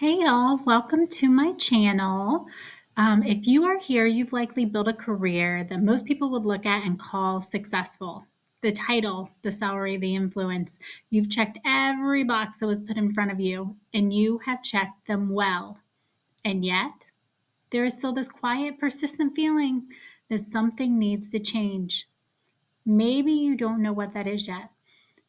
Hey y'all, welcome to my channel. If you are here, you've likely built a career that most people would look at and call successful. The title, the salary, the influence. You've checked every box that was put in front of you, and you have checked them well. And yet, there is still this quiet, persistent feeling that something needs to change. Maybe you don't know what that is yet.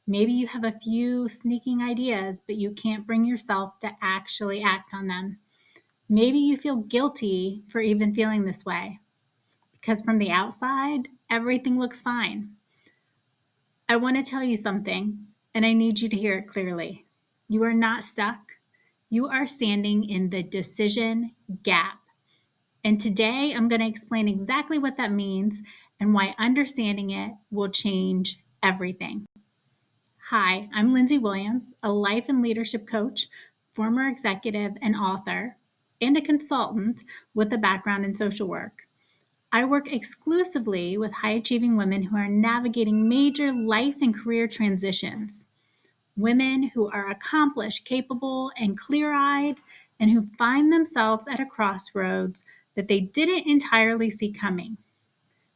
Maybe you have a few sneaking ideas, but you can't bring yourself to actually act on them. Maybe you feel guilty for even feeling this way because from the outside, everything looks fine. I want to tell you something, and I need you to hear it clearly. You are not stuck. You are standing in the decision gap. And today I'm going to explain exactly what that means and why understanding it will change everything. Hi, I'm Lindsay Williams, a life and leadership coach, former executive and author, and a consultant with a background in social work. I work exclusively with high achieving women who are navigating major life and career transitions. Women who are accomplished, capable, and clear eyed, and who find themselves at a crossroads that they didn't entirely see coming.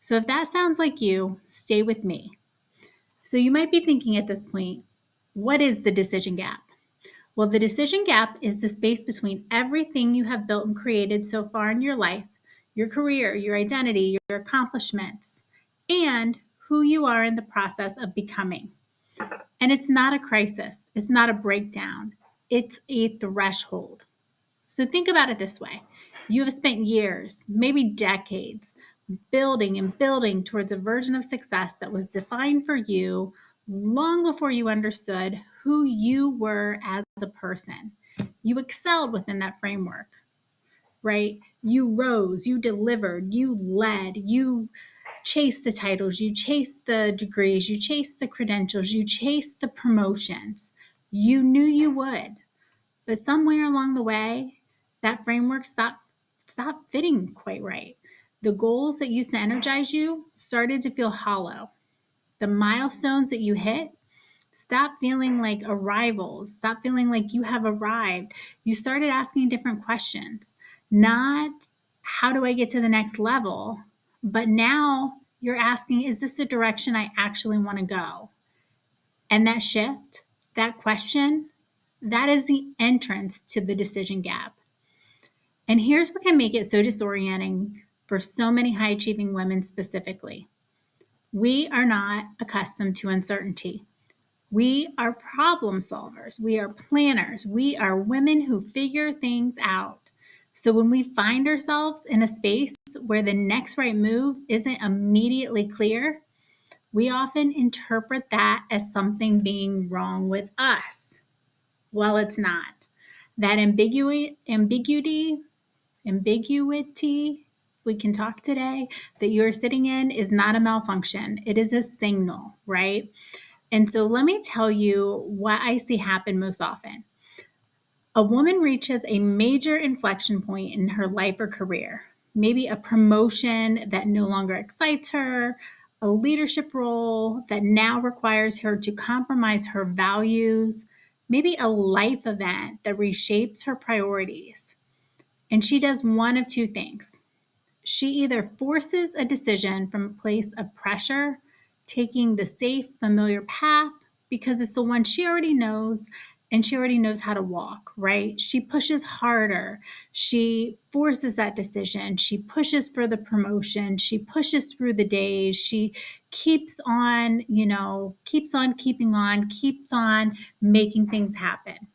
So, if that sounds like you, stay with me. So, you might be thinking at this point, what is the decision gap? Well, the decision gap is the space between everything you have built and created so far in your life, your career, your identity, your accomplishments, and who you are in the process of becoming. And it's not a crisis, it's not a breakdown, it's a threshold. So think about it this way: you have spent years, maybe decades, building and building towards a version of success that was defined for you long before you understood who you were as a person. You excelled within that framework, right? You rose, you delivered, you led, you chased the titles, you chased the degrees, you chased the credentials, you chased the promotions. You knew you would. But somewhere along the way, that framework stopped fitting quite right. The goals that used to energize you started to feel hollow. The milestones that you hit stopped feeling like arrivals, stopped feeling like you have arrived. You started asking different questions. Not how do I get to the next level, but now you're asking, is this the direction I actually want to go? And that shift, that question, that is the entrance to the decision gap. And here's what can make it so disorienting for so many high achieving women specifically. We are not accustomed to uncertainty. We are problem solvers. We are planners. We are women who figure things out. So when we find ourselves in a space where the next right move isn't immediately clear, we often interpret that as something being wrong with us. Well, it's not. That ambiguity, we can talk today, that you're sitting in is not a malfunction. It is a signal, right? And so let me tell you what I see happen most often. A woman reaches a major inflection point in her life or career, maybe a promotion that no longer excites her, a leadership role that now requires her to compromise her values, maybe a life event that reshapes her priorities. And she does one of two things. She either forces a decision from a place of pressure, taking the safe, familiar path because it's the one she already knows and she already knows how to walk, right? She pushes harder. She forces that decision. She pushes for the promotion. She pushes through the days. She keeps on, keeps on keeping on, keeps on making things happen.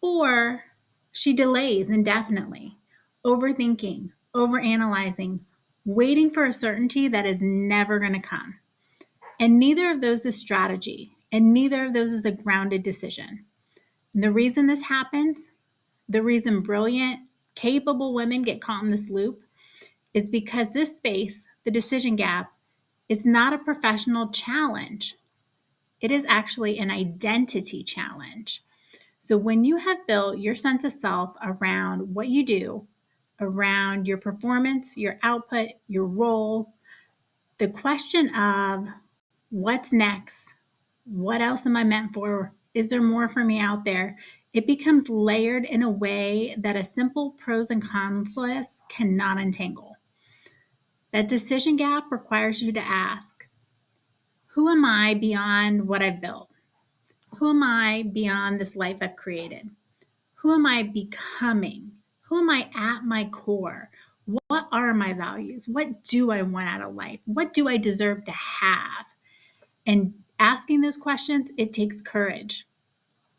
Or she delays indefinitely, overthinking, overanalyzing, waiting for a certainty that is never going to come. And neither of those is strategy, and neither of those is a grounded decision. And the reason this happens, the reason brilliant, capable women get caught in this loop, is because this space, the decision gap, is not a professional challenge. It is actually an identity challenge. So when you have built your sense of self around what you do, around your performance, your output, your role, the question of what's next, what else am I meant for? Is there more for me out there? It becomes layered in a way that a simple pros and cons list cannot untangle. That decision gap requires you to ask, who am I beyond what I've built? Who am I beyond this life I've created? Who am I becoming? Who am I at my core? What are my values? What do I want out of life? What do I deserve to have? And asking those questions, it takes courage.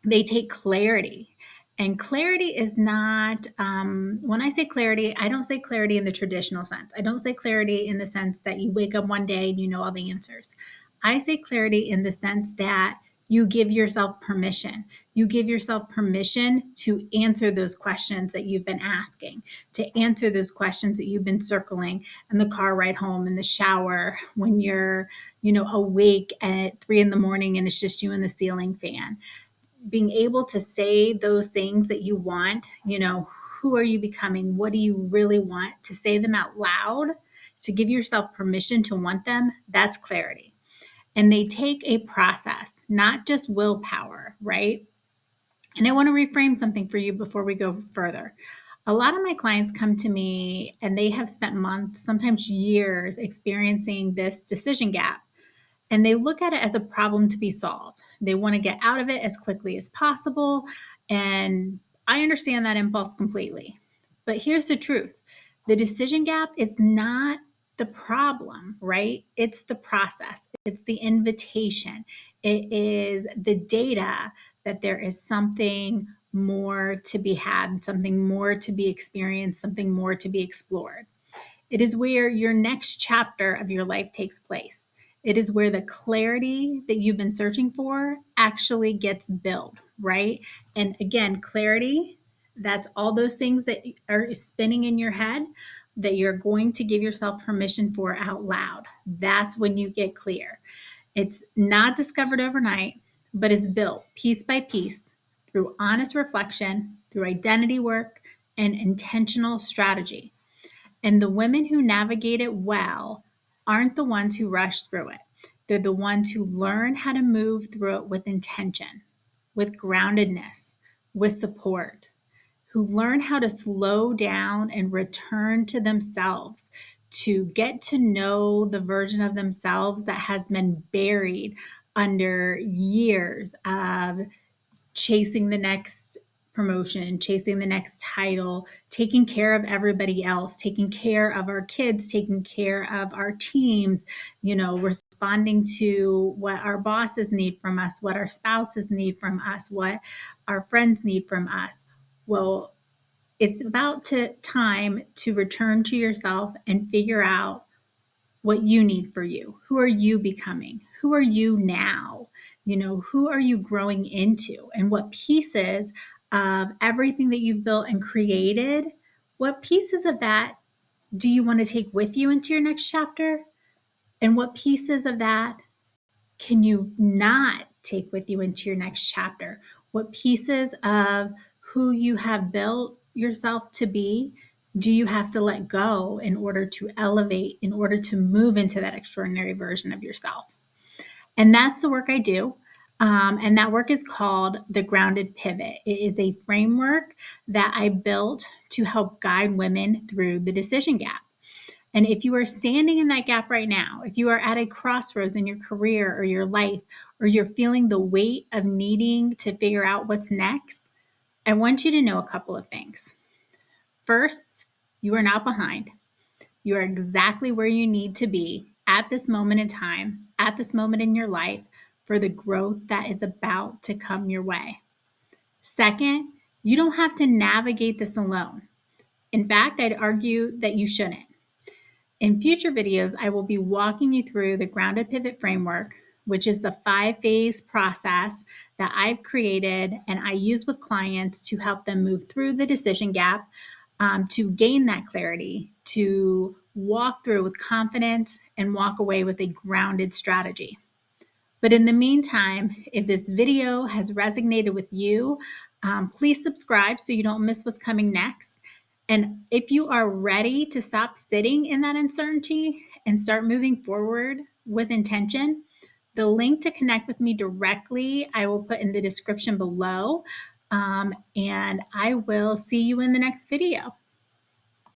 They take clarity. And clarity is not, when I say clarity, I don't say clarity in the traditional sense. I don't say clarity in the sense that you wake up one day and you know all the answers. I say clarity in the sense that you give yourself permission. You give yourself permission to answer those questions that you've been asking, to answer those questions that you've been circling in the car ride home, in the shower, when you're, awake at 3 a.m. and it's just you and the ceiling fan. Being able to say those things that you want, who are you becoming? What do you really want? To say them out loud, to give yourself permission to want them, that's clarity. And they take a process, not just willpower, right? And I want to reframe something for you before we go further. A lot of my clients come to me and they have spent months, sometimes years, experiencing this decision gap. And they look at it as a problem to be solved. They want to get out of it as quickly as possible. And I understand that impulse completely. But here's the truth. The decision gap is not the problem, right? It's the process. It's the invitation. It is the data that there is something more to be had, something more to be experienced, something more to be explored. It is where your next chapter of your life takes place. It is where the clarity that you've been searching for actually gets built, right? And again, clarity, that's all those things that are spinning in your head that you're going to give yourself permission for out loud. That's when you get clear. It's not discovered overnight, but it's built piece by piece through honest reflection, through identity work, and intentional strategy. And the women who navigate it well aren't the ones who rush through it. They're the ones who learn how to move through it with intention, with groundedness, with support, who learn how to slow down and return to themselves, to get to know the version of themselves that has been buried under years of chasing the next promotion, chasing the next title, taking care of everybody else, taking care of our kids, taking care of our teams, responding to what our bosses need from us, what our spouses need from us, what our friends need from us. Well, it's about time to return to yourself and figure out what you need for you. Who are you becoming? Who are you now? Who are you growing into? And what pieces of everything that you've built and created, what pieces of that do you want to take with you into your next chapter? And what pieces of that can you not take with you into your next chapter? What pieces of who you have built yourself to be do you have to let go in order to elevate, in order to move into that extraordinary version of yourself? And that's the work I do. And that work is called the Grounded Pivot. It is a framework that I built to help guide women through the decision gap. And if you are standing in that gap right now, if you are at a crossroads in your career or your life, or you're feeling the weight of needing to figure out what's next, I want you to know a couple of things. First, you are not behind. You are exactly where you need to be at this moment in time, at this moment in your life, for the growth that is about to come your way. Second, you don't have to navigate this alone. In fact, I'd argue that you shouldn't. In future videos, I will be walking you through the Grounded Pivot Framework, which is the 5-phase process that I've created and I use with clients to help them move through the decision gap, to gain that clarity, to walk through with confidence and walk away with a grounded strategy. But in the meantime, if this video has resonated with you, please subscribe so you don't miss what's coming next. And if you are ready to stop sitting in that uncertainty and start moving forward with intention, the link to connect with me directly, I will put in the description below. And I will see you in the next video.